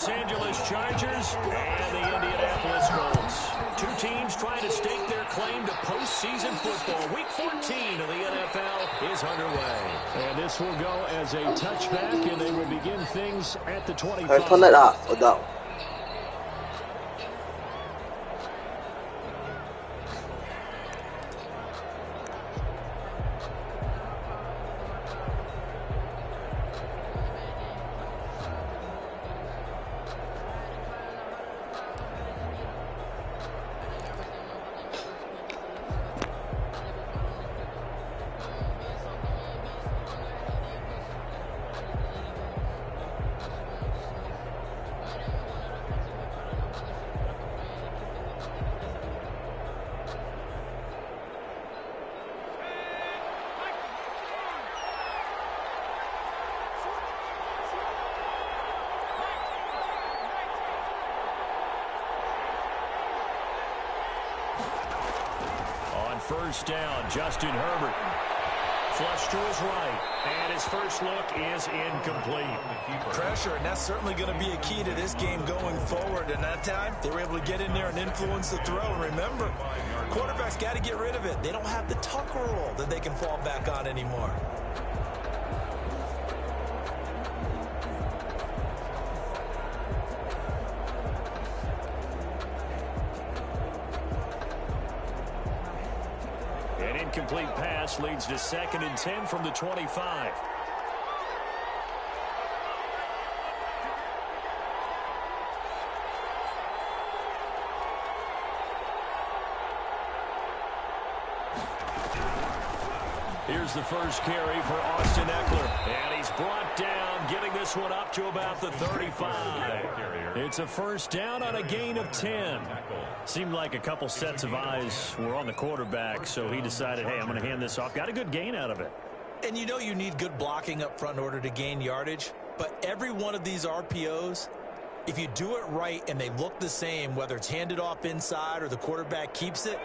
Los Angeles Chargers and the Indianapolis Colts. Two teams trying to stake their claim to postseason football. Week 14 of the NFL is underway. And this will go as a touchback, and they will begin things at the 25. Turn it up. First down, Justin Herbert. Flush to his right, and his first look is incomplete. Pressure, and that's certainly going to be a key to this game going forward. And that time, they were able to get in there and influence the throw. And remember, quarterbacks got to get rid of it. They don't have the tuck rule that they can fall back on anymore. An incomplete pass leads to 2nd and 10 from the 25. Here's the first carry for Austin Eckler. And he's brought down, getting this one up to about the 35. It's a first down on a gain of 10. Seemed like a couple sets of eyes were on the quarterback, so he decided, hey, I'm going to hand this off. Got a good gain out of it. And you know you need good blocking up front in order to gain yardage, but every one of these RPOs, if you do it right and they look the same, whether it's handed off inside or the quarterback keeps it,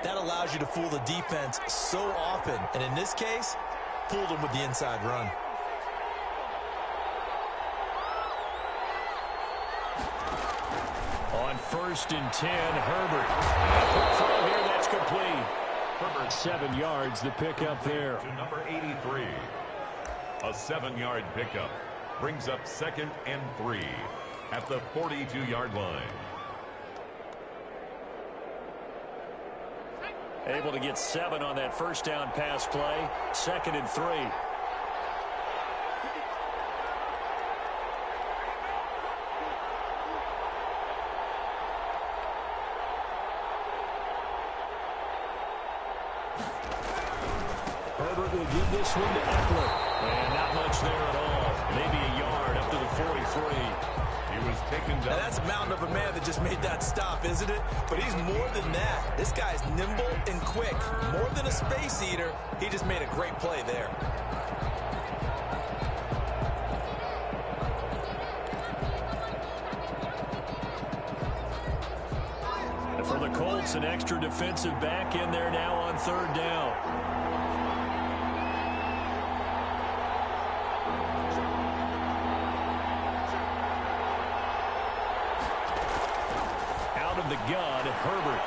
that allows you to fool the defense so often. And in this case, fooled them with the inside run. On 1st and 10, Herbert. Quick throw here, that's complete. Herbert, 7 yards, the pickup there. To number 83. A 7-yard pickup brings up 2nd and 3 at the 42-yard line. Able to get 7 on that first down pass play. 2nd and 3. Herbert will give this one to Eckler. And not much there at all. Maybe a yard up to the 43. He was taken down. Now that's a mountain of a man that just made that stop, isn't it? But he's more than that. This guy's nimble and quick. More than a space eater, he just made a great play there. And for the Colts, an extra defensive back in there now on 3rd down. The gun, Herbert.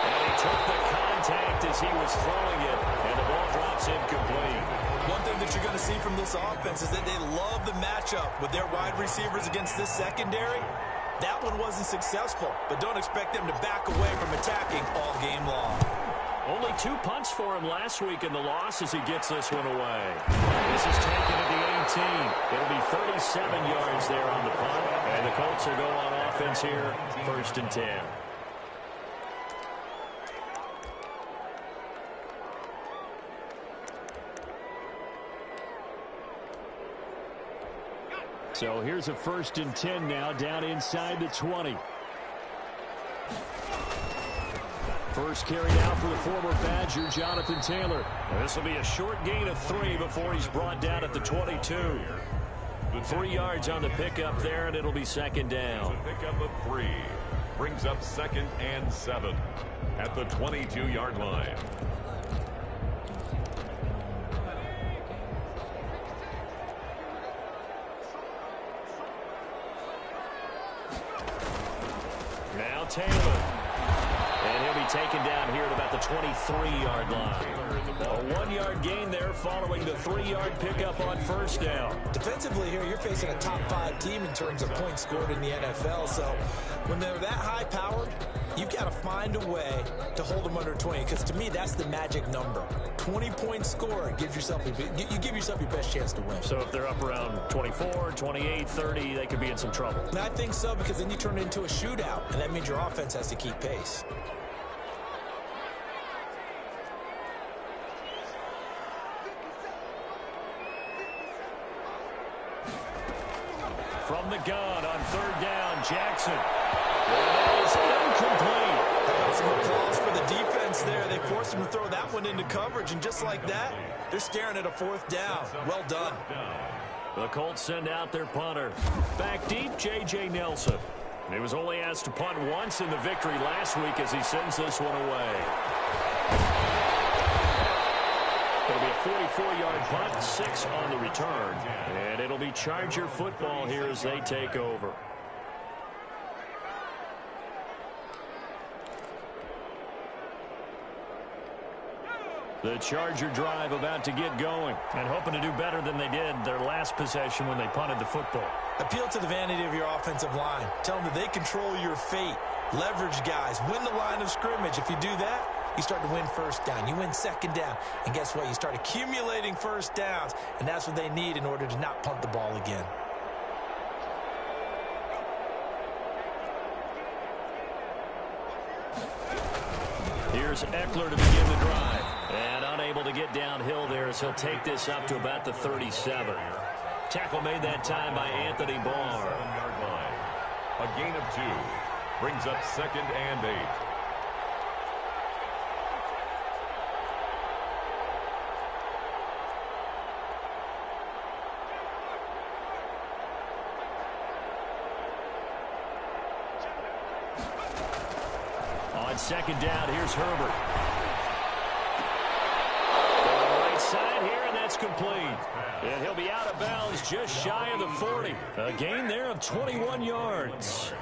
And he took the contact as he was throwing it, and the ball drops incomplete. One thing that you're going to see from this offense is that they love the matchup with their wide receivers against this secondary. That one wasn't successful, but don't expect them to back away from attacking all game long. Only 2 punts for him last week in the loss as he gets this one away. This is taken at the 18. It'll be 37 yards there on the punt. And the Colts will go on offense here, 1st and 10. So here's a 1st and 10 now, down inside the 20. First carry out for the former Badger, Jonathan Taylor. This will be a short gain of 3 before he's brought down at the 22. 3 yards on the pickup there, and it'll be 2nd down. A pickup of 3 brings up 2nd and 7 at the 22-yard line. now Taylor. And he'll be taken down here at about the 23-yard line. A 1-yard gain there following the 3-yard pickup on first down. Defensively here, you're facing a top-5 team in terms of points scored in the NFL. So when they're that high-powered, you've got to find a way to hold them under 20. Because to me, that's the magic number. 20 points scored gives yourself you give yourself your best chance to win. So if they're up around 24, 28, 30, they could be in some trouble. And I think so, because then you turn it into a shootout, and that means your offense has to keep pace. From the gun on third down, Jackson. It is incomplete. Some applause for the defense there. They forced him to throw that one into coverage, and just like that, they're staring at a 4th down. Well done. The Colts send out their punter. Back deep, J.J. Nelson. He was only asked to punt once in the victory last week as he sends this one away. It'll be a 44-yard punt, 6 on the return. And it'll be Charger football here as they take over. The Charger drive about to get going and hoping to do better than they did their last possession when they punted the football. Appeal to the vanity of your offensive line. Tell them that they control your fate. Leverage guys. Win the line of scrimmage. If you do that, you start to win first down. You win second down. And guess what? You start accumulating first downs. And that's what they need in order to not punt the ball again. Here's Eckler to begin the drive. And unable to get downhill there as he'll take this up to about the 37. Tackle made that time by Anthony Barr. 7-yard line. A gain of 2. Brings up 2nd and 8. On second down, here's Herbert. On the right side here, and that's complete. And he'll be out of bounds just shy of the 40. A gain there of 21 yards.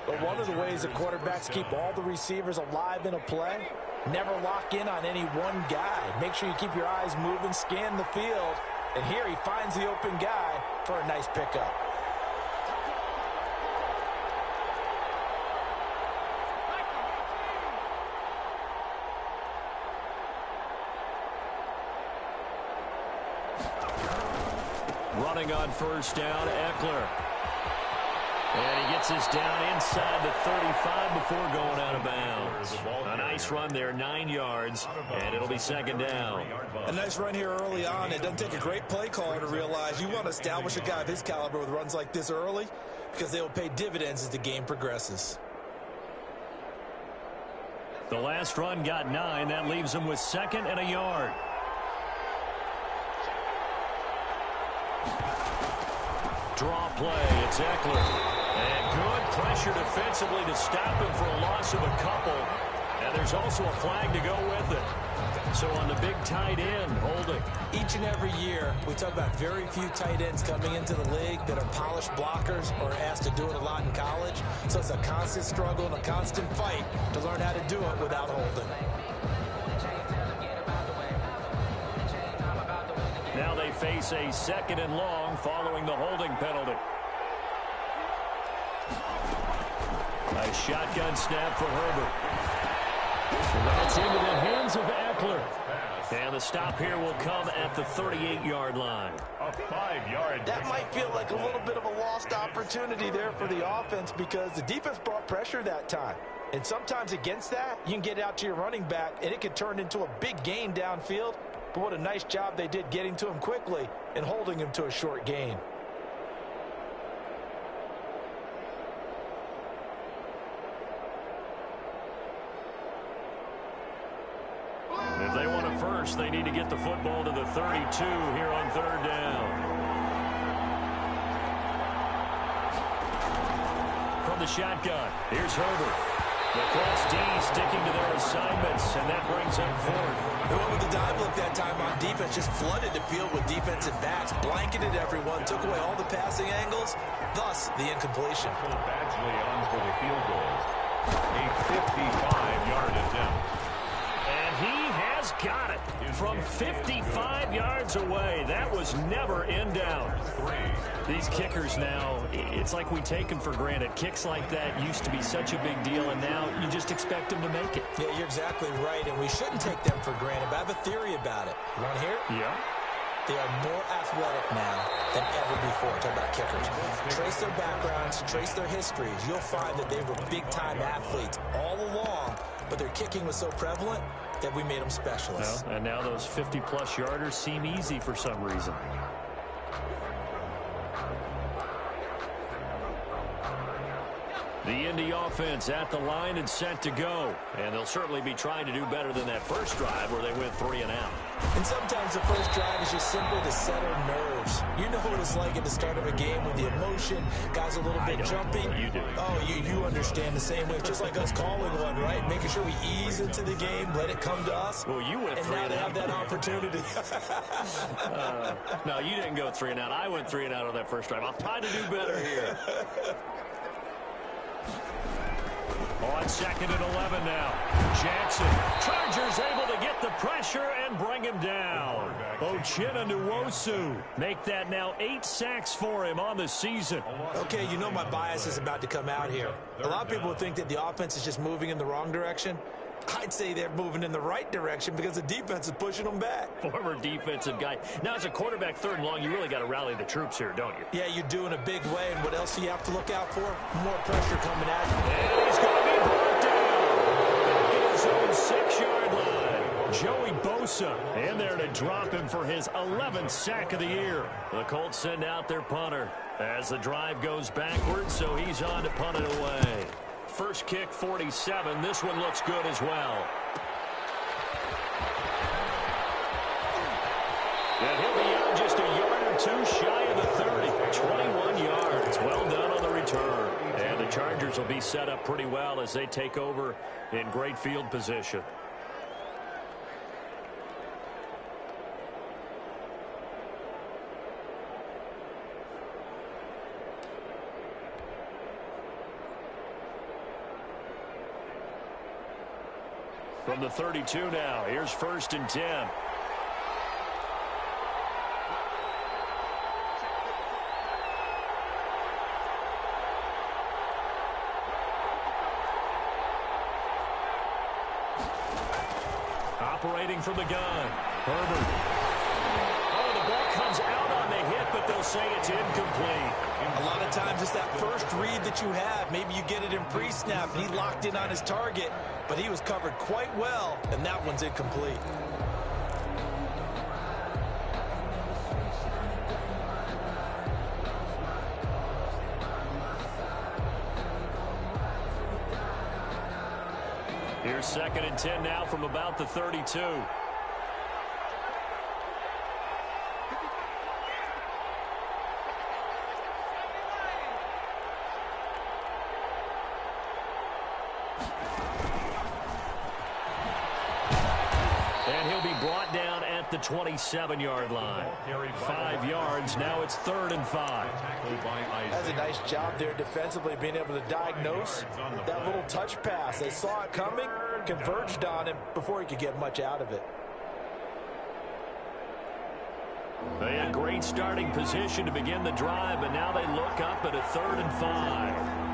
But one of the ways that quarterbacks keep all the receivers alive in a play, never lock in on any one guy. Make sure you keep your eyes moving, scan the field. And here he finds the open guy for a nice pickup. Running on first down, Eckler. And he gets us down inside the 35 before going out of bounds. A nice run there, 9 yards, and it'll be second down. A nice run here early on. It doesn't take a great play caller to realize you want to establish a guy of his caliber with runs like this early because they will pay dividends as the game progresses. The last run got 9. That leaves him with 2nd and a yard. Draw play, it's Eckler. And good pressure defensively to stop him for a loss of a couple. And there's also a flag to go with it. So on the big tight end, holding. Each and every year, we talk about very few tight ends coming into the league that are polished blockers or asked to do it a lot in college. So it's a constant struggle and a constant fight to learn how to do it without holding. Now they face a 2nd and long following the holding penalty. A shotgun snap for Herbert. That's into the hands of Eckler. And the stop here will come at the 38-yard line. A 5-yard. That might feel like a little bit of a lost opportunity there for the offense because the defense brought pressure that time. And sometimes against that, you can get out to your running back, and it can turn into a big gain downfield. But what a nice job they did getting to him quickly and holding him to a short gain. If they want a first, they need to get the football to the 32 here on third down. From the shotgun, here's Herbert. The cross D sticking to their assignments, and that brings up 4th. They went with the dive look that time on defense, just flooded the field with defensive backs, blanketed everyone, took away all the passing angles, thus the incompletion. Badgley on for the field goal. A 55-yard attempt. And he has got it from 55 yards away. That was never in doubt. These kickers now, it's like we take them for granted. Kicks like that used to be such a big deal, and now you just expect them to make it. Yeah, you're exactly right, and we shouldn't take them for granted, but I have a theory about it. You want to hear it? Yeah. They are more athletic now than ever before. Talk about kickers. Trace their backgrounds, trace their histories. You'll find that they were big-time athletes all along, but their kicking was so prevalent that we made them specialists. Well, and now those 50-plus yarders seem easy for some reason. The Indy offense at the line and set to go. And they'll certainly be trying to do better than that first drive where they went 3 and out. And sometimes the first drive is just simply to settle nerves. You know what it's like at the start of a game with the emotion, guys a little bit jumpy. You do. Oh, you understand the same way. Just like us calling one, right? Making sure we ease into the game, let it come to us. Well, you went 3 and out. And now they have that opportunity. No, you didn't go 3 and out. I went 3 and out on that first drive. I'll try to do better here. On 2nd and 11 now. Jackson. Chargers able to get the pressure and bring him down. Uchenna Nwosu make that now 8 sacks for him on the season. Okay, you know my bias is about to come out here. A lot of people would think that the offense is just moving in the wrong direction. I'd say they're moving in the right direction because the defense is pushing them back. Former defensive guy. Now, as a quarterback 3rd and long, you really got to rally the troops here, don't you? Yeah, you do in a big way. And what else do you have to look out for? More pressure coming at you. And he's going to be brought down. Back at his own 6-yard line. Joey Bosa in there to drop him for his 11th sack of the year. The Colts send out their punter as the drive goes backwards, so he's on to punt it away. First kick, 47. This one looks good as well. And he'll be out just a yard or 2 shy of the 30. 21 yards. Well done on the return. And the Chargers will be set up pretty well as they take over in great field position. From the 32 now, here's 1st and 10. Operating from the gun, Herbert. Oh, the ball comes out on the hit, but they'll say it's incomplete. A lot of times it's that first read that you have. Maybe you get it in pre-snap, and he locked in on his target, but he was covered quite well, and that one's incomplete. Here's 2nd and 10 now from about the 32. And he'll be brought down at the 27-yard line. 5 yards. Now it's 3rd and 5. That's a nice job there defensively, being able to diagnose that little touch pass. They saw it coming, converged on him before he could get much out of it. They had great starting position to begin the drive, but now they look up at a 3rd and 5.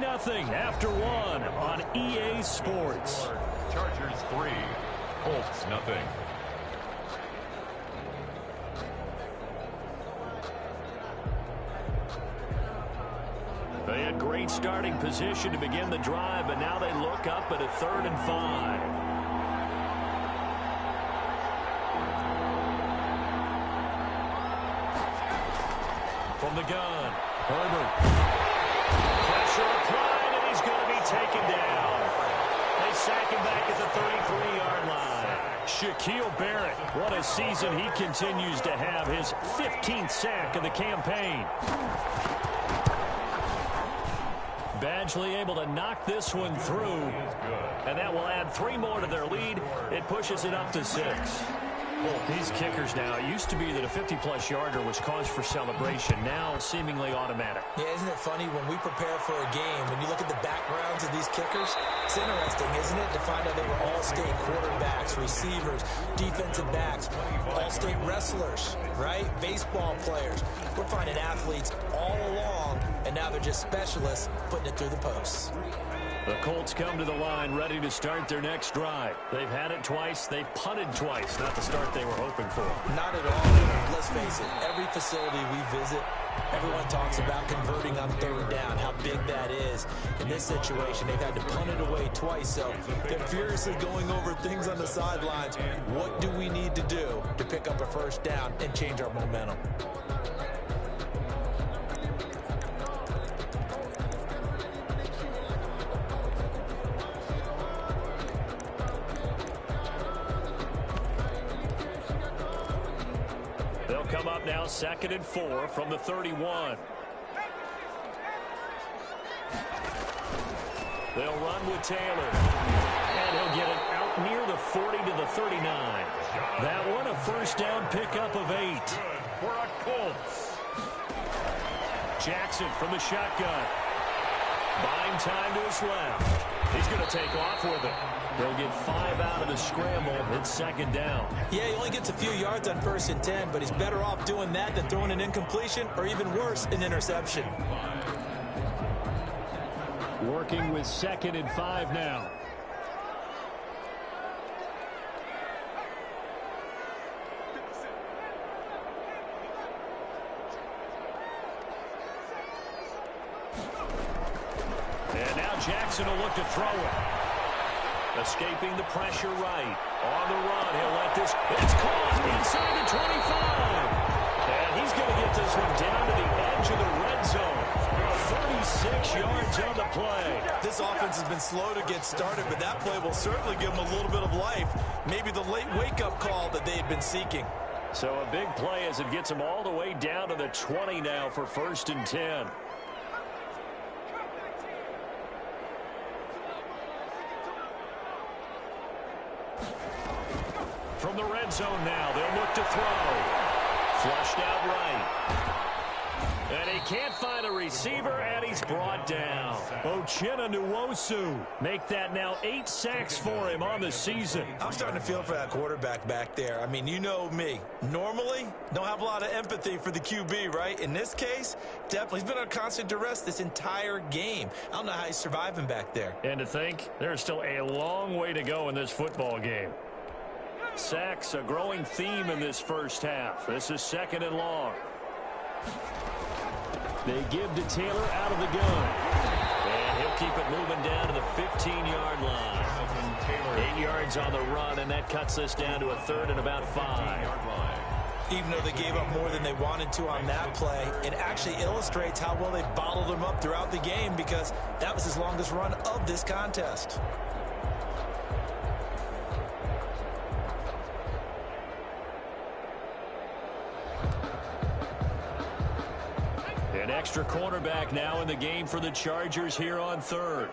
Nothing after 1 on EA Sports. Chargers 3, Colts nothing. They had great starting position to begin the drive, but now they look up at a 3rd and 5. From the gun, Herbert. Pressure applied, and he's going to be taken down. They sack him back at the 33-yard line. Shaquille Barrett, what a season he continues to have. His 15th sack of the campaign. Badgley able to knock this one through, and that will add 3 more to their lead. It pushes it up to 6. These kickers now, it used to be that a 50-plus yarder was cause for celebration. Now seemingly automatic. Yeah, isn't it funny when we prepare for a game, when you look at the backgrounds of these kickers, it's interesting, isn't it, to find out they were all-state quarterbacks, receivers, defensive backs, all-state wrestlers, right? Baseball players. We're finding athletes all along, and now they're just specialists putting it through the posts. The Colts come to the line ready to start their next drive. They've had it twice. They've punted twice. Not the start they were hoping for. Not at all. Let's face it, every facility we visit, everyone talks about converting on 3rd down, how big that is. In this situation, they've had to punt it away twice, so they're furiously going over things on the sidelines. What do we need to do to pick up a 1st down and change our momentum? Come up now, 2nd and 4 from the 31. They'll run with Taylor. And he'll get it out near the 40 to the 39. That one a 1st down pickup of 8. Good for a Colts. Jackson from the shotgun. Buying time to his left. He's going to take off with it. They'll get 5 out of the scramble. It's 2nd down. Yeah, he only gets a few yards on 1st and 10, but he's better off doing that than throwing an incompletion or even worse, an interception. Working with 2nd and 5 now. And now Jackson will look to throw it. Escaping the pressure right. On the run, he'll let this. It's caught inside the 25. And he's going to get this one down to the edge of the red zone. 36 yards on the play. This offense has been slow to get started, but that play will certainly give them a little bit of life. Maybe the late wake-up call that they had been seeking. So a big play as it gets them all the way down to the 20 now for 1st and 10. From the red zone now, they'll look to throw. Flushed out right. And he can't find a receiver, and he's brought down. Uchenna Nwosu make that now 8 sacks for him on the season. I'm starting to feel for that quarterback back there. I mean, you know me. Normally, don't have a lot of empathy for the QB, right? In this case, definitely. He's been on constant duress this entire game. I don't know how he's surviving back there. And to think, there's still a long way to go in this football game. Sacks, a growing theme in this 1st half. This is 2nd and long. They give to Taylor out of the gun. And he'll keep it moving down to the 15-yard line. 8 yards on the run, and that cuts this down to a 3rd and about 5. Even though they gave up more than they wanted to on that play, it actually illustrates how well they bottled them up throughout the game, because that was his longest run of this contest. An extra cornerback now in the game for the Chargers here on 3rd.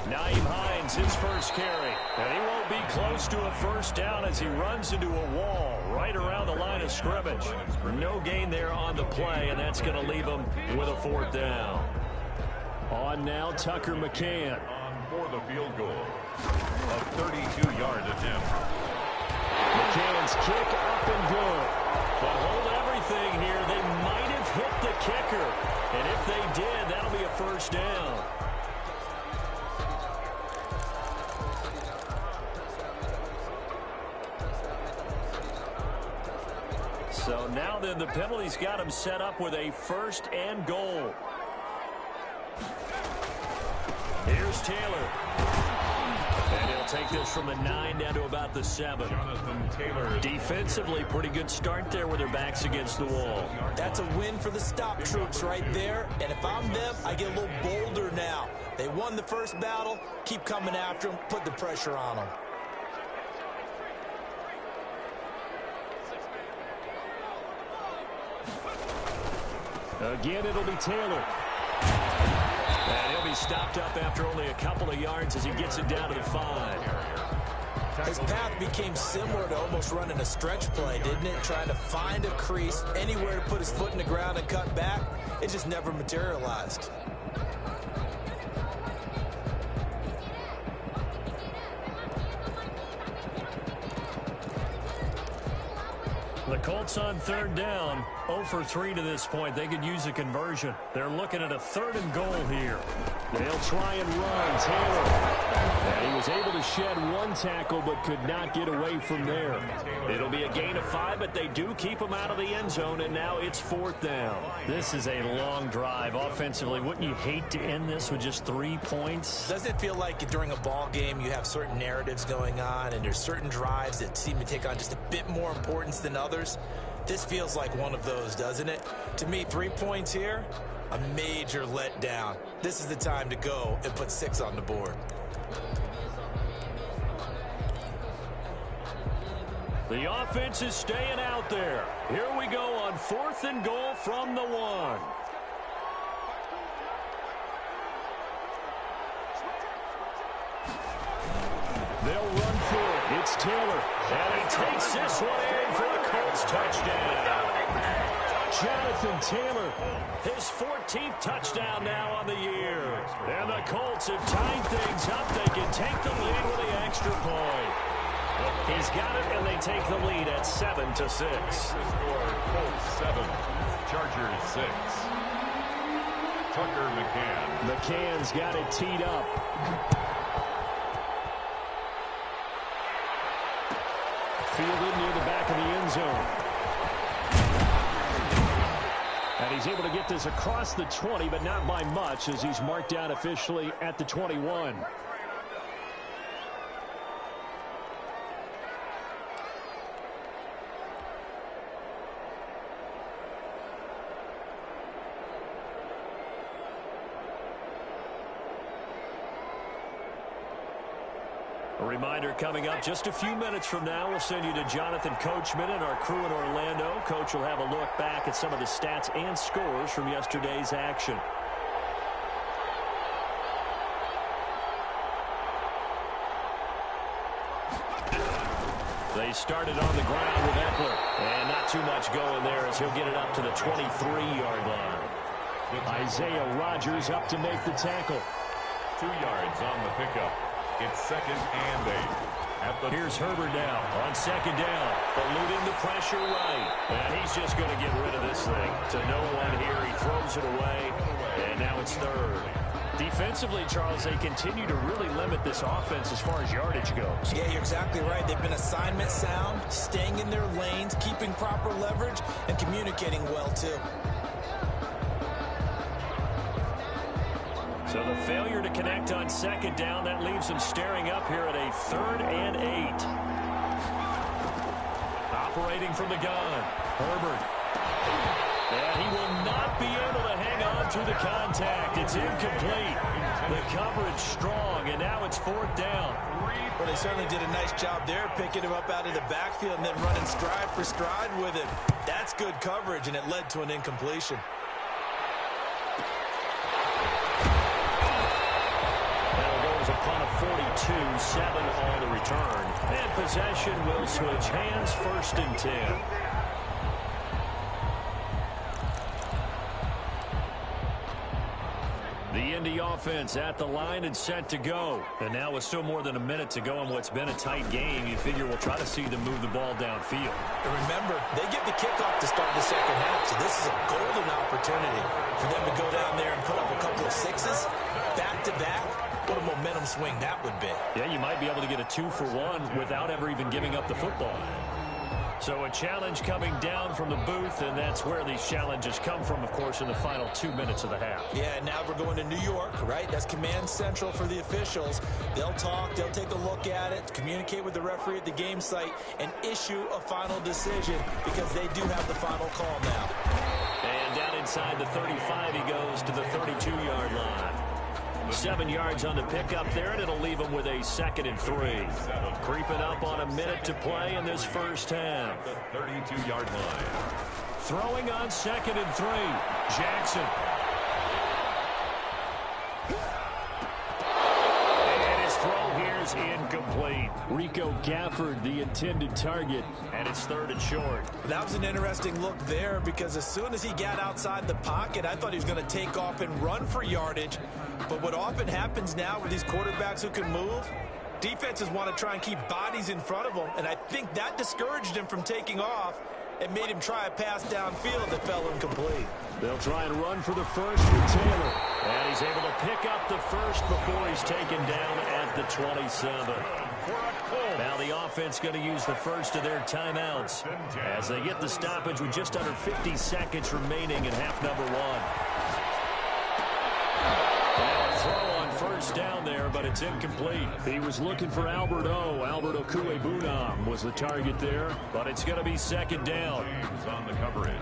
Nyheim Hines, his 1st carry. And he won't be close to a 1st down as he runs into a wall right around the line of scrimmage. No gain there on the play, and that's going to leave him with a 4th down. On now, Tucker McCann. On for the field goal. A 32-yard attempt. McCann's kick up and good. But hold everything here. They might have hit the kicker. And if they did, that'll be a 1st down. So now then the penalty's got him set up with a 1st and goal. Here's Taylor. And he'll take this from the 9 down to about the 7. Jonathan Taylor. Defensively, pretty good start there with their backs against the wall. That's a win for the stop troops right there. And if I'm them, I get a little bolder now. They won the 1st battle. Keep coming after them. Put the pressure on them. Again, it'll be Taylor. And he'll be stopped up after only a couple of yards as he gets it down to the 5. His path became similar to almost running a stretch play, didn't it? Trying to find a crease, anywhere to put his foot in the ground and cut back. It just never materialized. The Colts on 3rd down, 0 for 3 to this point. They could use a conversion. They're looking at a 3rd and goal here. They'll try and run. Taylor. And he was able to shed one tackle but could not get away from there. It'll be a gain of 5, but they do keep him out of the end zone, and now it's 4th down. This is a long drive offensively. Wouldn't you hate to end this with just 3 points? Doesn't it feel like during a ball game you have certain narratives going on and there's certain drives that seem to take on just a bit more importance than others? This feels like one of those, doesn't it? To me, 3 points here, a major letdown. This is the time to go and put 6 on the board. The offense is staying out there. Here we go on 4th and goal from the 1. They'll run for it. It's Taylor. And he takes this one in for the Colts touchdown. Jonathan Taylor, his 14th touchdown now on the year. And the Colts have tied things up. They can take the lead with the extra point. He's got it, and they take the lead at 7-6. The score, Colts 7, Chargers 6. Tucker McCann. McCann's got it teed up. Fielded near the back of the end zone. And he's able to get this across the 20, but not by much, as he's marked down officially at the 21. A reminder coming up just a few minutes from now, we'll send you to Jonathan Coachman and our crew in Orlando. Coach will have a look back at some of the stats and scores from yesterday's action. They started on the ground with Eckler. And not too much going there as he'll get it up to the 23-yard line. Isaiah Rodgers up to make the tackle. 2 yards on the pickup. It's 2nd and 8. Here's Herbert now on 2nd down, eluding the pressure right. And he's just going to get rid of this thing to no one here. He throws it away, and now it's 3rd. Defensively, Charles, they continue to really limit this offense as far as yardage goes. Yeah, you're exactly right. They've been assignment sound, staying in their lanes, keeping proper leverage, and communicating well, too. So the failure to connect on 2nd down, that leaves them staring up here at a 3rd and 8. Operating from the gun, Herbert. And he will not be able to hang on through the contact. It's incomplete. The coverage strong, and now it's 4th down. Well, they certainly did a nice job there, picking him up out of the backfield and then running stride for stride with him. That's good coverage, and it led to an incompletion. Upon a 42-7 on the return. And possession will switch hands, 1st and 10. The Indy offense at the line and set to go. And now with still more than a minute to go in what's been a tight game, you figure we'll try to see them move the ball downfield. And remember, they get the kickoff to start the 2nd half, so this is a golden opportunity for them to go down there and put up a couple of 6s back-to-back. What a momentum swing that would be. Yeah, you might be able to get a 2-for-1 without ever even giving up the football. So a challenge coming down from the booth, and that's where these challenges come from, of course, in the final 2 minutes of the half. Yeah, now we're going to New York, right? That's command central for the officials. They'll talk, they'll take a look at it, communicate with the referee at the game site, and issue a final decision because they do have the final call now. And down inside the 35, he goes to the 32-yard line. 7 yards on the pickup there, and it'll leave him with a 2nd and 3. Creeping up on a minute to play in this first half. The 32-yard line. Throwing on 2nd and 3. Jackson. Rico Gafford, the intended target, and it's 3rd and short. That was an interesting look there because as soon as he got outside the pocket, I thought he was going to take off and run for yardage. But what often happens now with these quarterbacks who can move, defenses want to try and keep bodies in front of them, and I think that discouraged him from taking off and made him try a pass downfield that fell incomplete. They'll try and run for the first with Taylor. And he's able to pick up the first before he's taken down at the 27. Now the offense going to use the first of their timeouts as they get the stoppage with just under 50 seconds remaining in half number 1. Now a throw on first down there, but it's incomplete. He was looking for Albert Okuebunam was the target there, but it's going to be 2nd down. James on the coverage.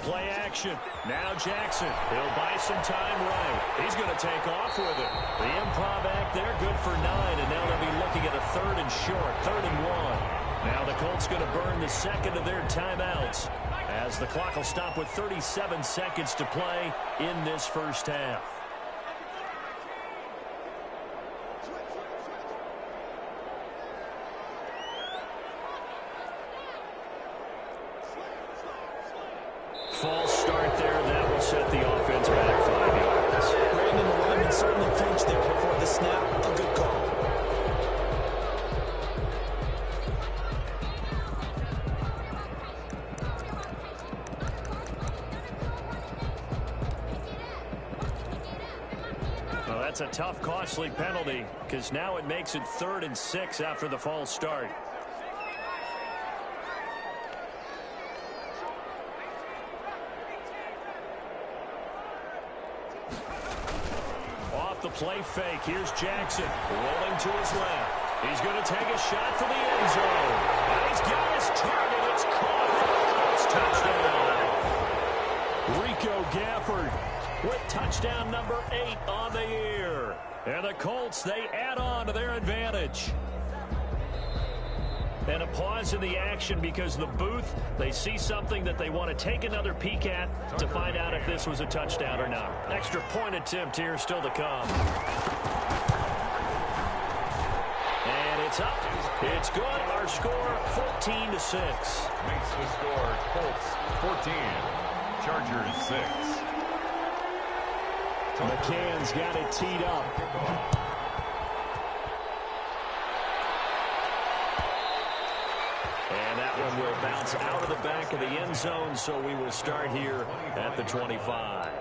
Play action. Now Jackson. He'll buy some time right. He's going to take off with it. The improv act there, good for 9, and now they'll be looking at a 3rd and short, 3rd and 1. Now the Colts going to burn the second of their timeouts as the clock will stop with 37 seconds to play in this first half. False start there. That will set the offense back 5 yards. Brandon, the lineman certainly flinched there before the snap. A good call. Well, that's a tough, costly penalty because now it makes it 3rd and 6 after the false start. The play fake. Here's Jackson rolling to his left. He's going to take a shot for the end zone. And he's got his target. It's caught for a touchdown. Rico Gafford with touchdown number 8 on the year. And the Colts, they add on to their advantage. And a pause in the action because the booth, they see something that they want to take another peek at to find out if this was a touchdown or not. Extra point attempt here still to come. And it's up. It's good. Our score 14-6. Makes the score Colts 14, Chargers 6. McCann's got it teed up. And that one will bounce out of the back of the end zone, so we will start here at the 25.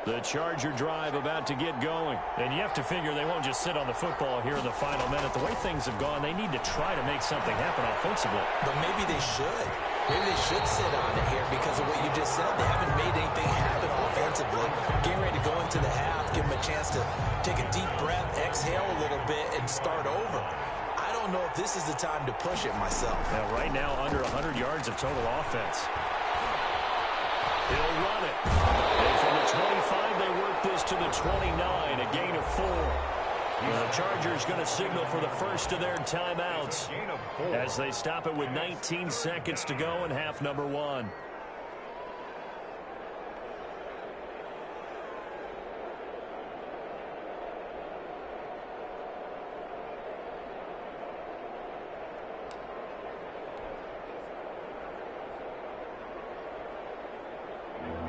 The Charger drive about to get going. And you have to figure they won't just sit on the football here in the final minute. The way things have gone, they need to try to make something happen offensively. But maybe they should. Maybe they should sit on it here because of what you just said. They haven't made anything happen offensively. Getting ready to go into the half, give them a chance to take a deep breath, exhale a little bit, and start over. I don't know if this is the time to push it myself. Now, right now, under 100 yards of total offense. He'll run it. And from the 25, they work this to the 29, a gain of 4. The Chargers going to signal for the first of their timeouts as they stop it with 19 seconds to go in half number 1.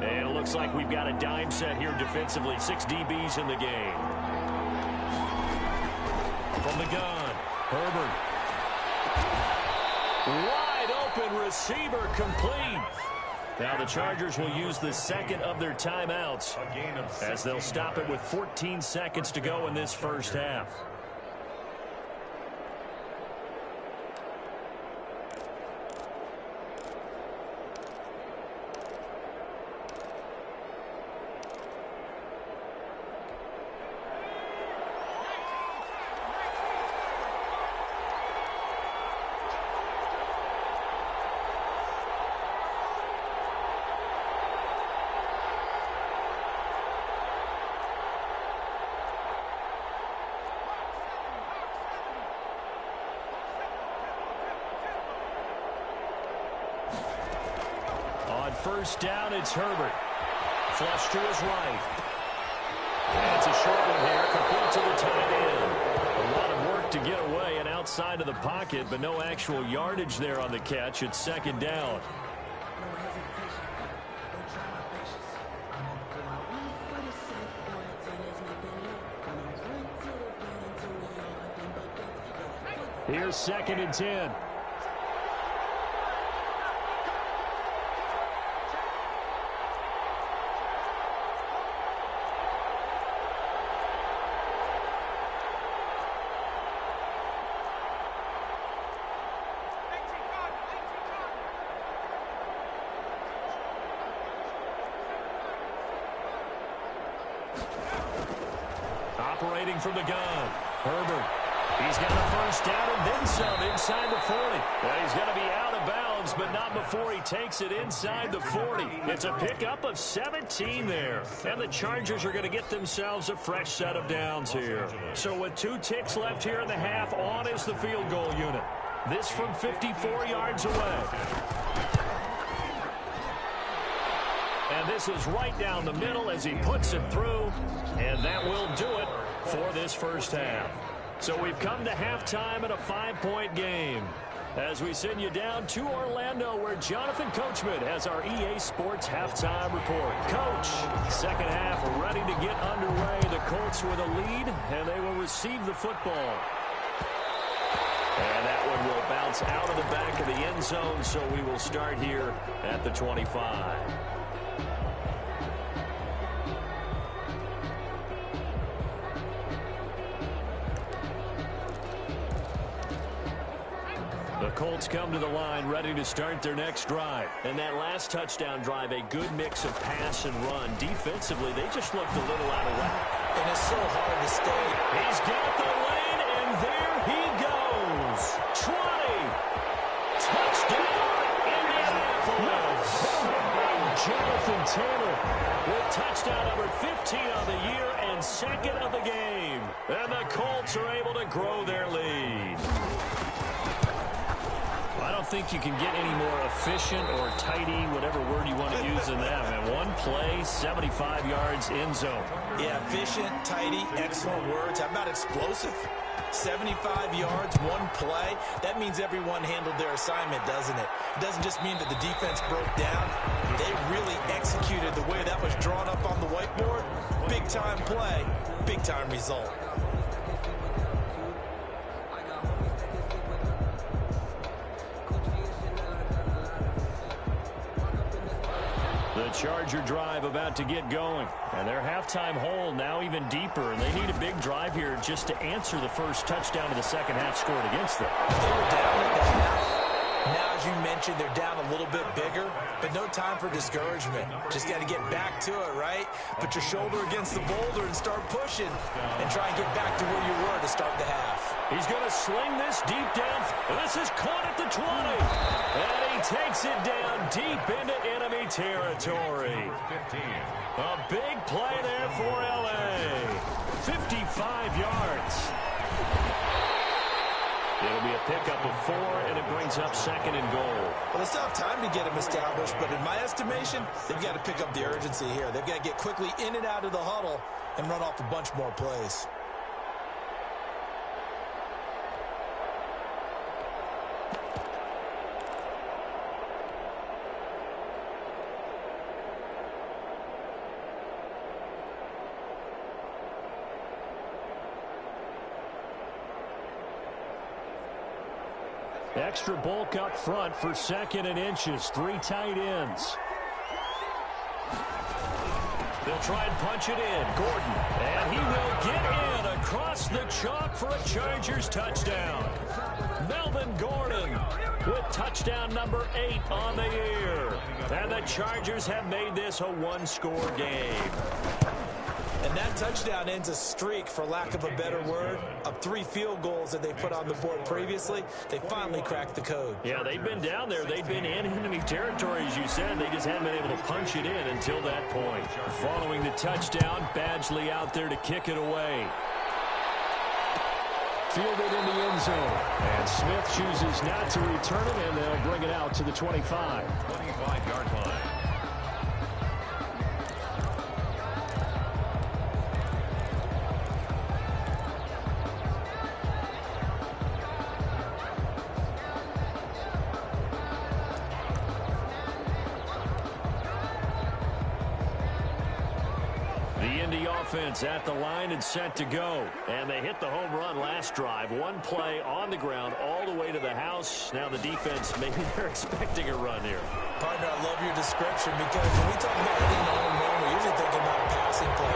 And it looks like we've got a dime set here defensively. 6 DBs in the game. From the gun, Herbert. Wide open receiver complete. Now the Chargers will use the second of their timeouts as they'll stop it with 14 seconds to go in this first half. first down, it's Herbert. Flush to his right. And it's a short one here, complete to the tight end. A lot of work to get away and outside of the pocket, but no actual yardage there on the catch. It's second down. Here's second and 10. Operating from the gun, Herbert. He's got a first down and then some inside the 40. Well, he's going to be out of bounds, but not before he takes it inside the 40. It's a pickup of 17 there. And the Chargers are going to get themselves a fresh set of downs here. So with 2 ticks left here in the half, on is the field goal unit. This from 54 yards away. And this is right down the middle as he puts it through. And that will do it for this first half. So we've come to halftime in a 5-point game. As we send you down to Orlando, where Jonathan Coachman has our EA Sports halftime report. Coach, second half ready to get underway. The Colts with a lead, and they will receive the football. And that one will bounce out of the back of the end zone, so we will start here at the 25. The Colts come to the line ready to start their next drive. And that last touchdown drive, a good mix of pass and run. Defensively, they just looked a little out of whack. And it's so hard to stay. He's got the lane, and there he goes. 20. Touchdown, Indianapolis. Jonathan Taylor with touchdown number 15 on the year and second of the game. And the Colts are able to grow their lead. I don't think you can get any more efficient or tidy, whatever word you want to use in that. Man, one play, 75 yards in zone. Yeah, efficient, tidy, excellent words. How about explosive? 75 yards, one play. That means everyone handled their assignment, doesn't it? It doesn't just mean that the defense broke down. They really executed the way that was drawn up on the whiteboard. Big-time play, big-time result. The Charger drive about to get going. And their halftime hole now even deeper. And they need a big drive here just to answer the first touchdown of the second half scored against them. They were down at the half. Now, as you mentioned, they're down a little bit bigger, but no time for discouragement. Just got to get back to it, right? Put your shoulder against the boulder and start pushing and try and get back to where you were to start the half. He's going to sling this deep down. This is caught at the 20. And he takes it down deep into enemy territory. 15. A big play there for L.A. 55 yards. It'll be a pickup of 4, and it brings up second and goal. Well, they still have time to get him established, but in my estimation, they've got to pick up the urgency here. They've got to get quickly in and out of the huddle and run off a bunch more plays. Extra bulk up front for second and inches. 3 tight ends. They'll try and punch it in. Gordon. And he will get in across the chalk for a Chargers touchdown. Melvin Gordon with touchdown number 8 on the year. And the Chargers have made this a one-score game. And that touchdown ends a streak, for lack of a better word, of 3 field goals that they put on the board previously. They finally cracked the code. Yeah, they've been down there. They've been in enemy territory, as you said. They just haven't been able to punch it in until that point. Following the touchdown, Badgley out there to kick it away. Fielded in the end zone. And Smith chooses not to return it, and they'll bring it out to the 25. 25-yard line. The Indy offense at the line and set to go. And they hit the home run last drive. One play on the ground all the way to the house. Now the defense, maybe they're expecting a run here. Partner, I love your description because when we talk about hitting the home run, we're usually thinking about a passing play.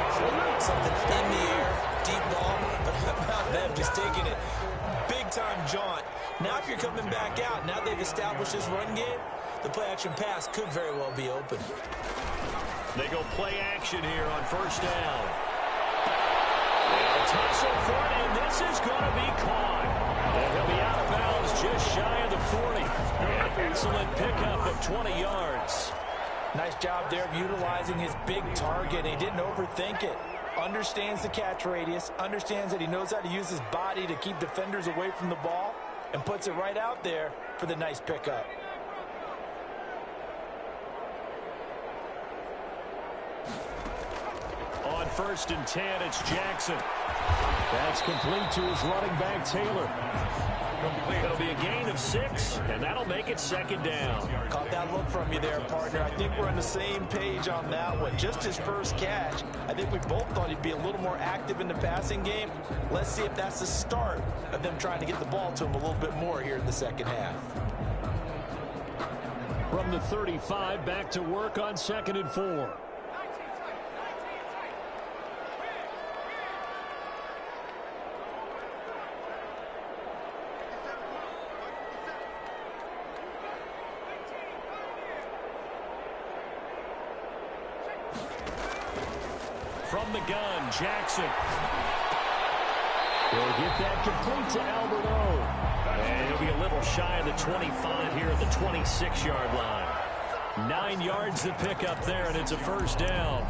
Something in the air, deep ball. But how about them just taking it big-time jaunt? Now if you're coming back out, now they've established this run game, the play-action pass could very well be open. They go play action here on first down. They'll tussle for it, and this is going to be caught. And he'll be out of bounds just shy of the 40. An excellent pickup of 20 yards. Nice job there of utilizing his big target. He didn't overthink it. Understands the catch radius, understands that he knows how to use his body to keep defenders away from the ball, and puts it right out there for the nice pickup. On 1st and 10, it's Jackson. That's complete to his running back, Taylor. It'll be a gain of 6, and that'll make it 2nd down. Caught that look from you there, partner. I think we're on the same page on that one. Just his first catch. I think we both thought he'd be a little more active in the passing game. Let's see if that's the start of them trying to get the ball to him a little bit more here in the second half. From the 35, back to work on 2nd and 4. From the gun, Jackson. He'll get that complete to Albert O. And he'll be a little shy of the 25 here at the 26-yard line. 9 yards to pick up there, and it's a first down.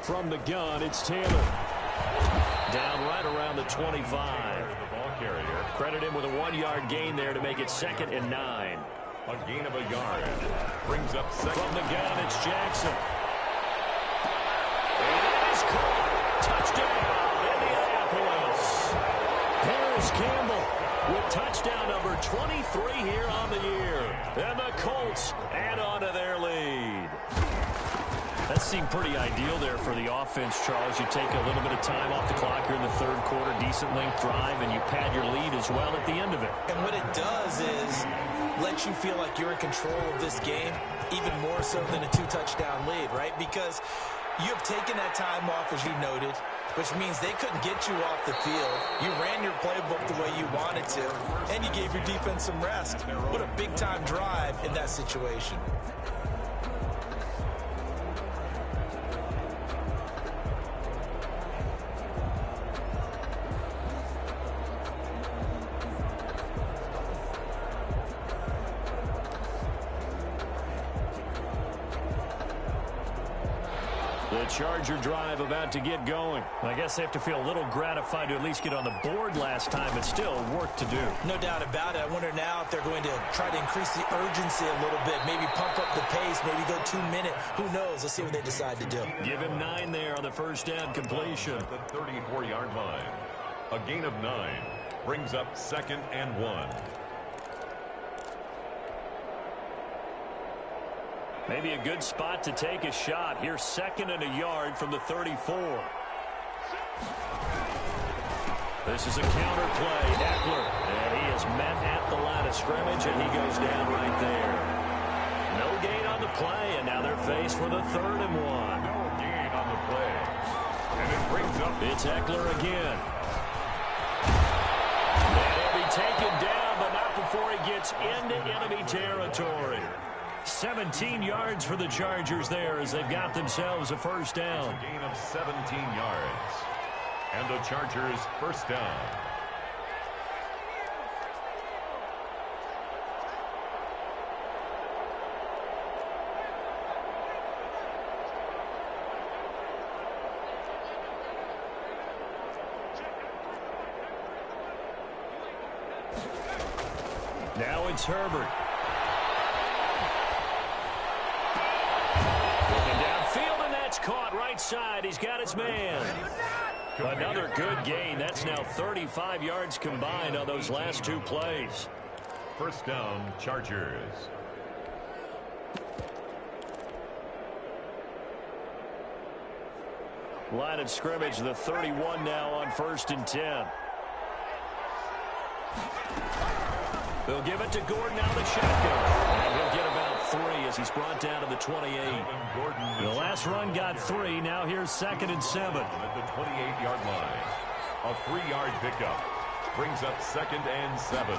From the gun, it's Taylor. Down right around the 25. The ball carrier. Credit him with a 1-yard gain there to make it 2nd and 9. A gain of a yard. Brings up 2nd. From the gun, it's Jackson. And it is caught. Touchdown, Indianapolis. Harris Campbell with touchdown number 23 here on the year. And the Colts add on to their lead. That seemed pretty ideal there for the offense, Charles. You take a little bit of time off the clock here in the 3rd quarter, decent length drive, and you pad your lead as well at the end of it. And what it does is let you feel like you're in control of this game, even more so than a 2-touchdown lead, right? Because you have taken that time off, as you noted, which means they couldn't get you off the field. You ran your playbook the way you wanted to, and you gave your defense some rest. What a big-time drive in that situation. The Charger drive about to get going. I guess they have to feel a little gratified to at least get on the board last time, but still work to do. No doubt about it. I wonder now if they're going to try to increase the urgency a little bit, maybe pump up the pace, maybe go 2-minute. Who knows? Let's see what they decide to do. Give him 9 there on the first down completion. At the 34-yard line. A gain of 9 brings up 2nd and 1. Maybe a good spot to take a shot. Here's 2nd and a yard from the 34. This is a counter play. Eckler, and he is met at the line of scrimmage, and he goes down right there. No gain on the play, and now they're faced with a 3rd and 1. No gain on the play. And it brings up... It's Eckler again. And he'll be taken down, but not before he gets into enemy territory. 17 yards for the Chargers there as they've got themselves a first down. It's a gain of 17 yards. And the Chargers first down. Now it's Herbert. Looking downfield, and that's caught right side. He's got his man. Another good gain. That's now 35 yards combined on those last two plays. First down, Chargers. Line of scrimmage, the 31 now on 1st and 10. They'll give it to Gordon out of the shotgun. And he'll get about 3 as he's brought down to the 28. The last run got 3. Now here's 2nd and 7. At the 28-yard line. A 3-yard pickup. Brings up 2nd and 7.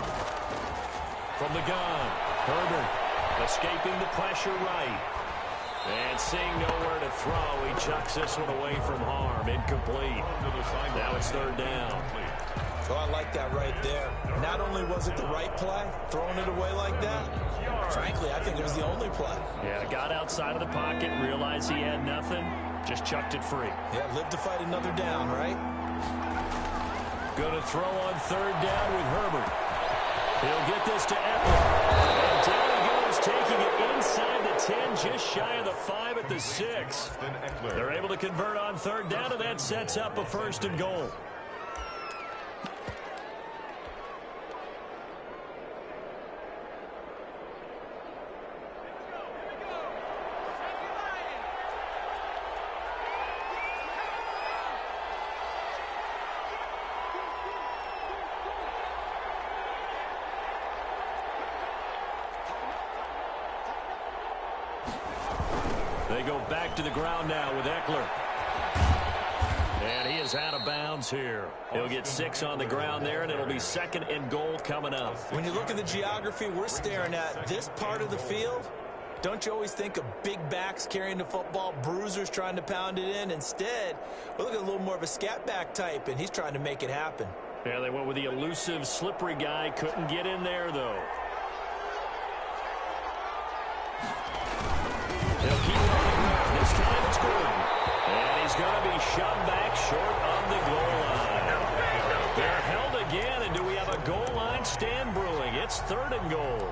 From the gun, Herbert escaping the pressure right. And seeing nowhere to throw, he chucks this one away from harm. Incomplete. Now it's 3rd down. Oh, I like that right there. Not only was it the right play, throwing it away like that, frankly, I think it was the only play. Yeah, got outside of the pocket, realized he had nothing, just chucked it free. Yeah, live to fight another down, right? Going to throw on 3rd down with Herbert. He'll get this to Eckler. And down he goes, taking it inside the 10, just shy of the 5 at the 6. They're able to convert on 3rd down, and that sets up a 1st and goal. They go back to the ground now with Eckler. And he is out of bounds here. He'll get 6 on the ground there, and it'll be 2nd and goal coming up. When you look at the geography we're staring at, this part of the field, don't you always think of big backs carrying the football, bruisers trying to pound it in? Instead, we're looking at a little more of a scat back type, and he's trying to make it happen. Yeah, they went with the elusive, slippery guy. Couldn't get in there, though. They'll keep running. This time it's Gordon. And he's going to be shoved back short of the goal line. They're held again, and do we have a goal line stand brewing? It's 3rd and goal.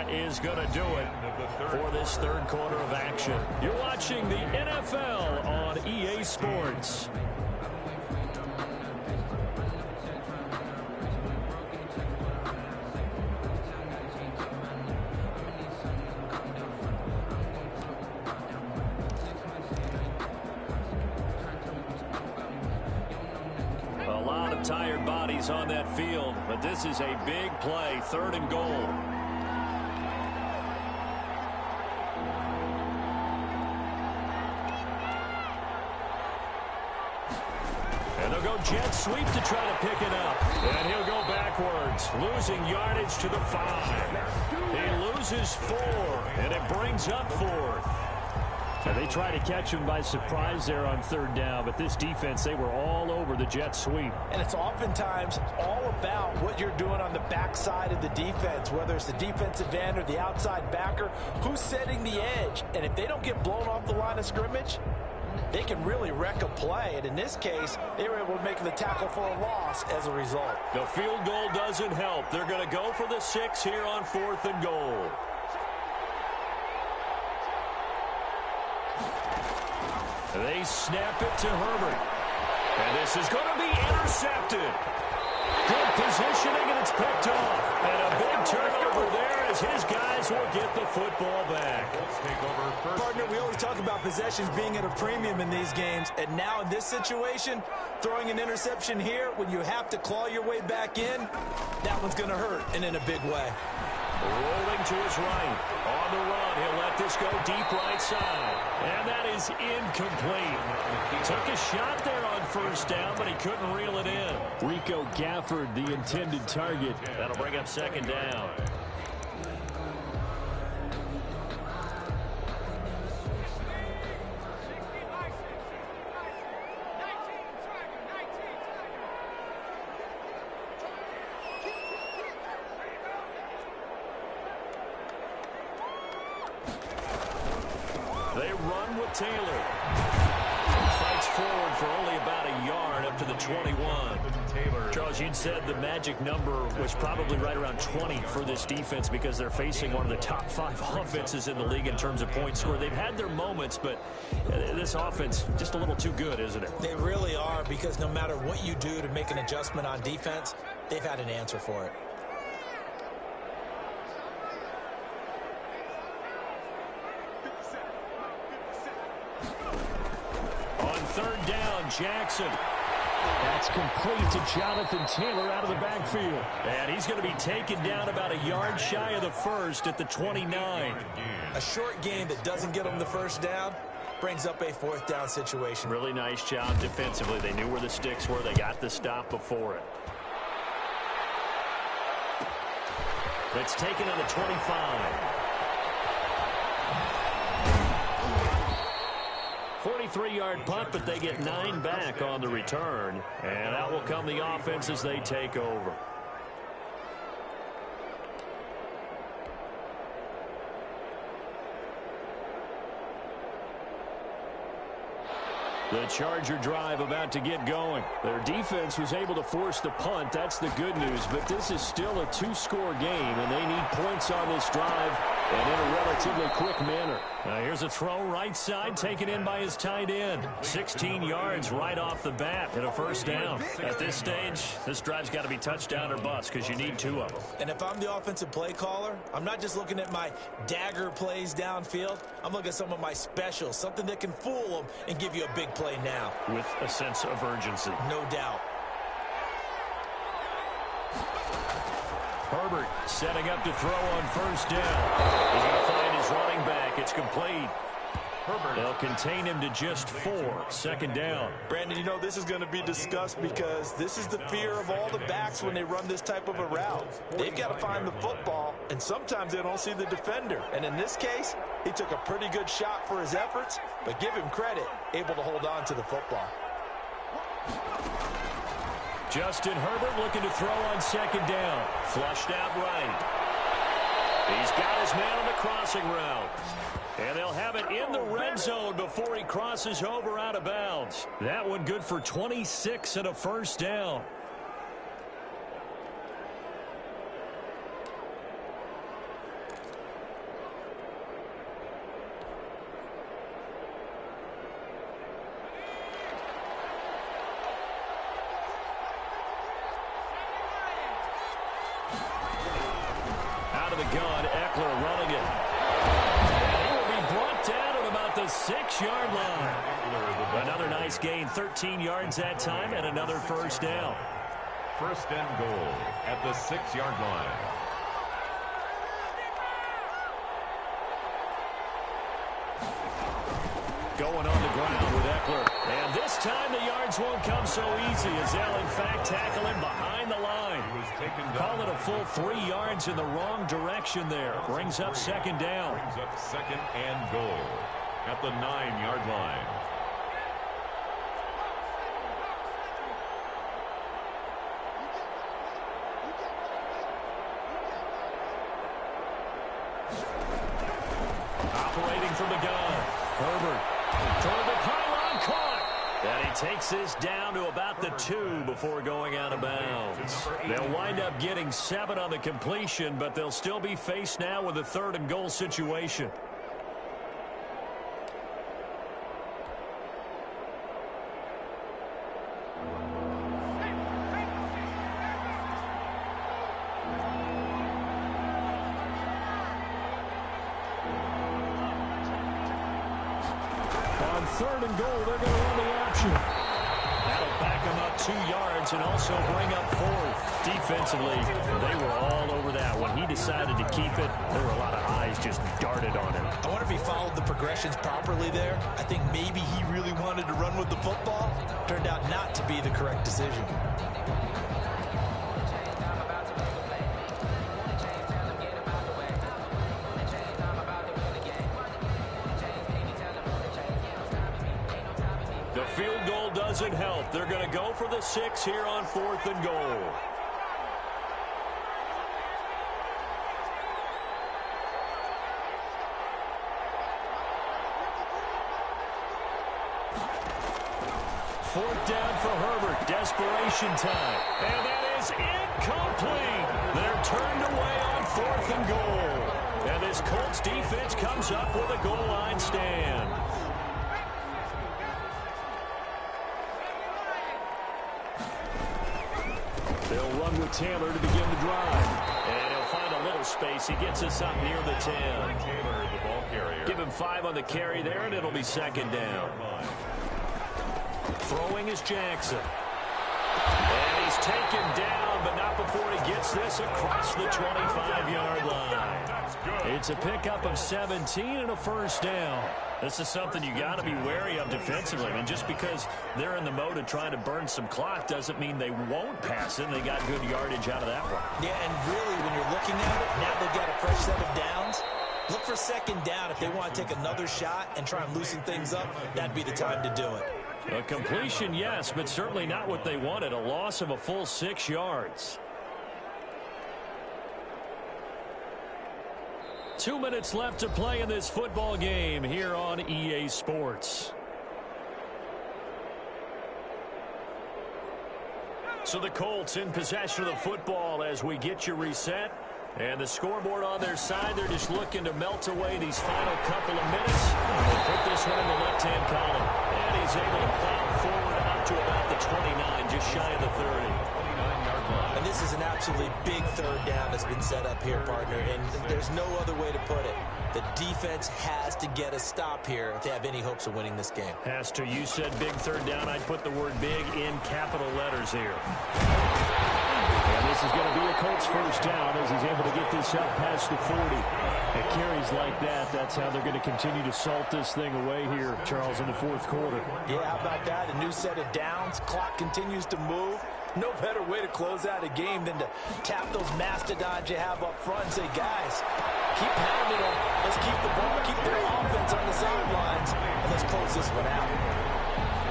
Is going to do it for this 3rd quarter of action. You're watching the NFL on EA Sports. A lot of tired bodies on that field, but this is a big play, 3rd and goal. Jet sweep to try to pick it up. And he'll go backwards, losing yardage to the 5. He loses 4, and it brings up 4th. And they try to catch him by surprise there on 3rd down, but this defense, they were all over the jet sweep. And it's oftentimes all about what you're doing on the backside of the defense, whether it's the defensive end or the outside backer, who's setting the edge. And if they don't get blown off the line of scrimmage, they can really wreck a play, and in this case, they were able to make the tackle for a loss as a result. The field goal doesn't help. They're going to go for the 6 here on 4th and goal. They snap it to Herbert. And this is going to be intercepted. Good positioning, and it's picked off. And a big turnover there as his guys will get the football back. Let's take over first. Partner, we always talk about possessions being at a premium in these games. And now in this situation, throwing an interception here when you have to claw your way back in, that one's going to hurt, and in a big way. Rolling to his right. On the run, he'll let this go deep right side. And that is incomplete. Took a shot there on 1st down, but he couldn't reel it in. Rico Gafford, the intended target. That'll bring up 2nd down. run with Taylor. Fights forward for only about a yard up to the 21. Charles, you'd said the magic number was probably right around 20 for this defense because they're facing one of the top 5 offenses in the league in terms of points scored. They've had their moments, but this offense just a little too good, isn't it? They really are, because no matter what you do to make an adjustment on defense, they've had an answer for it. On third down, Jackson. That's complete to Jonathan Taylor out of the backfield. And he's going to be taken down about a yard shy of the first at the 29. A short game that doesn't get them the first down brings up a fourth down situation. Really nice job defensively. They knew where the sticks were. They got the stop before it. It's taken on the 25. 43-yard punt, but they get 9 back on the return. And out will come the offense as they take over. The Charger drive about to get going. Their defense was able to force the punt. That's the good news. But this is still a 2-score game, and they need points on this drive and in a relatively quick manner. Now here's a throw right side taken in by his tight end. 16 yards right off the bat and a first down. At this stage, this drive's got to be touchdown or bust because you need 2 of them. And if I'm the offensive play caller, I'm not just looking at my dagger plays downfield. I'm looking at some of my specials, something that can fool them and give you a big play now. With a sense of urgency. No doubt. Herbert setting up to throw on first down. He's going to find his running back. It's complete. Herbert. They'll contain him to just 4. Second down. Brandon, you know this is going to be discussed because this is the fear of all the backs when they run this type of a route. They've got to find the football, and sometimes they don't see the defender. And in this case, he took a pretty good shot for his efforts, but give him credit, able to hold on to the football. Justin Herbert looking to throw on second down. Flushed out right. He's got his man on the crossing route. And they'll have it in the red zone before he crosses over out of bounds. That one good for 26 and a first down. Out of the gun, Eckler running it. And he will be brought down at about the 6-yard line. Another nice gain, 13 yards that time, and another first down. First and goal at the 6-yard line. Going on the ground with Eckler. And this time the yards won't come so easy as they'll in fact tackle him behind the line. Call it a full 3 yards in the wrong direction there. Brings up second down. Brings up second and goal at the 9-yard line. Operating from the gun. Herbert toward the pylon, caught. And he takes this down to about the 2 before going out of bounds. They'll wind up getting 7 on the completion, but they'll still be faced now with a 3rd and goal situation. On 3rd and goal, they're going to run the option. That'll back them up 2 yards and also bring up 4th. Defensively, they were all over that. When he decided to keep it, there were a lot of eyes just darted on him. I wonder if he followed the progressions properly there. I think maybe he really wanted to run with the football. Turned out not to be the correct decision. The field goal doesn't help. They're going to go for the 6 here on 4th and goal. fourth down for Herbert. Desperation time. And that is incomplete. They're turned away on 4th and goal. And this Colts defense comes up with a goal line stand. They'll run with Taylor to begin the drive. And he'll find a little space. He gets us up near the 10. Taylor, the ball carrier. Give him 5 on the carry there, and it'll be second down. Throwing is Jackson. And he's taken down, but not before he gets this across the 25-yard line. It's a pickup of 17 and a first down. This is something you got to be wary of defensively. I mean, just because they're in the mode of trying to burn some clock doesn't mean they won't pass it. They got good yardage out of that one. Yeah, and really, when you're looking at it, now they've got a fresh set of downs. Look for second down if they want to take another shot and try and loosen things up. That'd be the time to do it. A completion, yes, but certainly not what they wanted. A loss of a full 6 yards. 2 minutes left to play in this football game here on EA Sports. So the Colts in possession of the football as we get you reset. And the scoreboard on their side, they're just looking to melt away these final couple of minutes. They put this one in the left-hand column. And he's able to plow forward up to about the 29, just shy of the 30. 29-yard line. And this is an absolutely big third down that's been set up here, partner. And there's no other way to put it. The defense has to get a stop here if they have any hopes of winning this game. Has to. You said big third down. I'd put the word big in capital letters here. And this is going to be a Colts first down as he's able to get this up past the 40. At carries like that, that's how they're going to continue to salt this thing away here, Charles, in the fourth quarter. Yeah, how about that? A new set of downs. Clock continues to move. No better way to close out a game than to tap those mastodons you have up front and say, guys, keep pounding them. Let's keep the ball, keep their offense on the sidelines, and let's close this one out.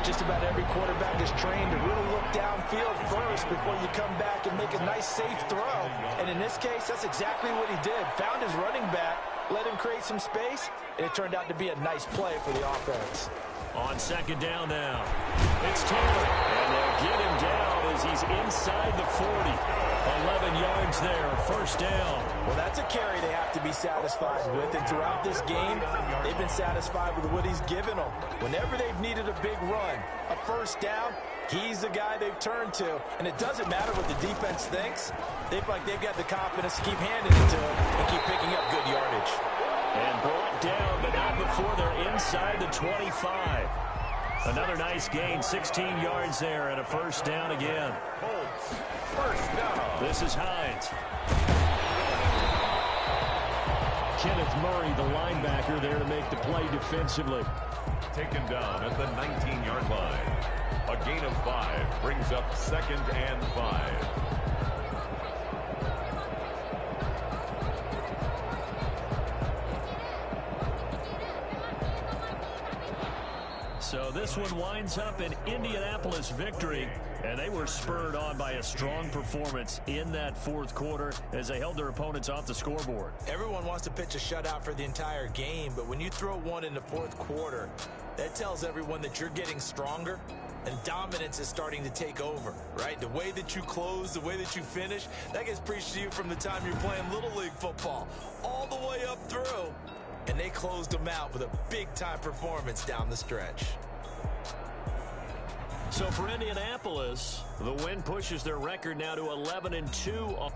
Just about every quarterback is trained to really look downfield first before you come back and make a nice, safe throw. And in this case, that's exactly what he did. Found his running back, let him create some space, and it turned out to be a nice play for the offense. On second down now, it's Taylor, and they'll get him down as he's inside the 40. 11 yards there, first down. Well, that's a carry they have to be satisfied with, and throughout this game, they've been satisfied with what he's given them. Whenever they've needed a big run, a first down, he's the guy they've turned to, and it doesn't matter what the defense thinks. They feel like they've got the confidence to keep handing it to him and keep picking up good yardage. And brought down, but not before they're inside the 25. Another nice gain, 16 yards there, and a first down again. Colts, first down. This is Hines. Kenneth Murray, the linebacker, there to make the play defensively. Taken down at the 19-yard line. A gain of 5 brings up second and 5. So this one winds up an Indianapolis victory, and they were spurred on by a strong performance in that fourth quarter as they held their opponents off the scoreboard. Everyone wants to pitch a shutout for the entire game, but when you throw one in the fourth quarter, that tells everyone that you're getting stronger and dominance is starting to take over, right? The way that you close, the way that you finish, that gets preached to you from the time you're playing Little League football all the way up through. And they closed them out with a big-time performance down the stretch. So for Indianapolis, the win pushes their record now to 11-2.